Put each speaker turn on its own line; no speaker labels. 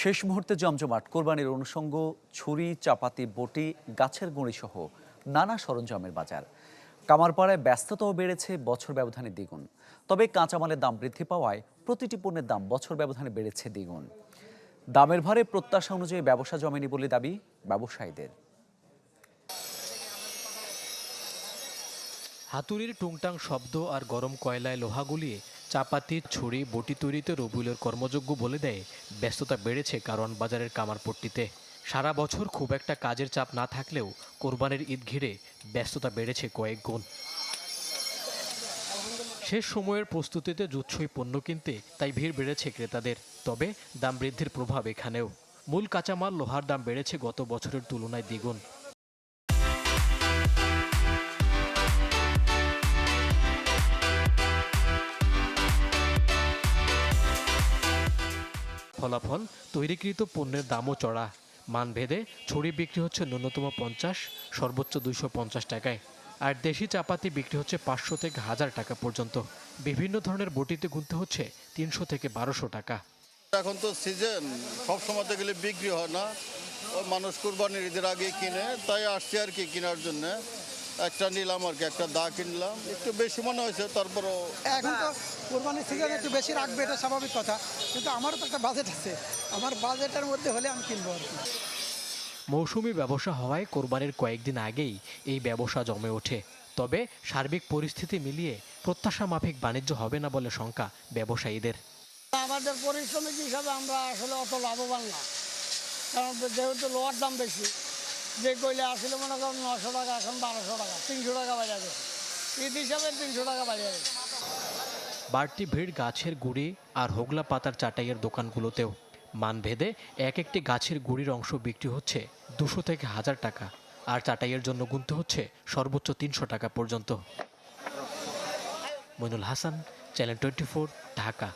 শেষ মুহূর্তে জমজমাট কোরবানির অনুষঙ্গ ছুরি, চাপাতি, বটি, গাছের গুঁড়ি সহ নানা সরঞ্জামের বাজার। কামারপাড়ায় ব্যস্ততাও বেড়েছে বছর ব্যবধানে দ্বিগুণ। তবে কাঁচামালের দাম বৃদ্ধি পাওয়ায় প্রতিটি পণ্যের দাম বছর ব্যবধানে বেড়েছে দ্বিগুণ। দামের ভারে প্রত্যাশা অনুযায়ী ব্যবসা জমেনি বলে দাবি ব্যবসায়ীদের।
হাতুড়ির টুংটাং শব্দ আর গরম কয়লায় লোহা গুলিয়ে চাপাতি, ছুরি, বটি তৈরিতে রবিউলের কর্মযোগ্য বলে দেয় ব্যস্ততা বেড়েছে কারওয়ান বাজারের কামারপট্টিতে। সারা বছর খুব একটা কাজের চাপ না থাকলেও কোরবানির ঈদ ঘিরে ব্যস্ততা বেড়েছে কয়েক গুণ। শেষ সময়ের প্রস্তুতিতে জুৎসই পণ্য কিনতে তাই ভিড় বেড়েছে ক্রেতাদের। তবে দাম বৃদ্ধির প্রভাব এখানেও। মূল কাঁচামাল লোহার দাম বেড়েছে গত বছরের তুলনায় দ্বিগুণ। ফলাফল, তৈরিকৃত পণ্যের দামও চড়া। মানভেদে ছড়ি বিক্রি হচ্ছে ন্যূনতম 50, সর্বোচ্চ 250 টাকায়। আর দেশি চাপাতি বিক্রি হচ্ছে 500 থেকে 1000 টাকা পর্যন্ত। বিভিন্ন ধরনের বটিতে গুনতে হচ্ছে 300 থেকে 1200 টাকা।
এখন তো সিজন, সব সময়তে গেলে বিক্রি হয় না। মানুষ কুরবানির ঈদের আগে কিনে, তাই আসছে আর কি কেনার জন্য। একটা নিলাম আর কি, একটা দা কিনলাম, একটু বেশি মনে হয়েছে। তারপরও
এখন তো কোরবানির সিজন একটু বেশি রাখবে, এটা স্বাভাবিক কথা, কিন্তু আমারও তো একটা বাজেট আছে। আমার বাজেটের মধ্যে হলে আমি কিনবো আর কি।
মৌসুমি ব্যবসা হওয়ায় কোরবানির কয়েকদিন আগেই এই ব্যবসা জমে ওঠে। তবে সার্বিক পরিস্থিতি মিলিয়ে প্রত্যাশা মাফিক বাণিজ্য হবে না বলে শঙ্কা ব্যবসায়ীদের।
আমাদের পরিশ্রমিক হিসাবে আমরা আসলে অত লাভবান না, কারণ যেহেতু লোহার দাম বেশি। যে কইলে আসলে মনে করেন 900 টাকা, এখন 1200 টাকা, 300 টাকা বাইরে গেছে। ঈদ হিসাবে 300 টাকা বাইরে গেছে।
বাড়তি ভিড় গাছের গুঁড়ি আর হোগলা পাতার চাটাইয়ের দোকানগুলোতেও। মানভেদে এক একটি গাছের গুঁড়ির অংশ বিক্রি হচ্ছে 200 থেকে 1000 টাকা, আর চাটাইয়ের জন্য গুনতে হচ্ছে সর্বোচ্চ 300 টাকা পর্যন্ত। মইনুল হাসান, চ্যানেল 24, ঢাকা।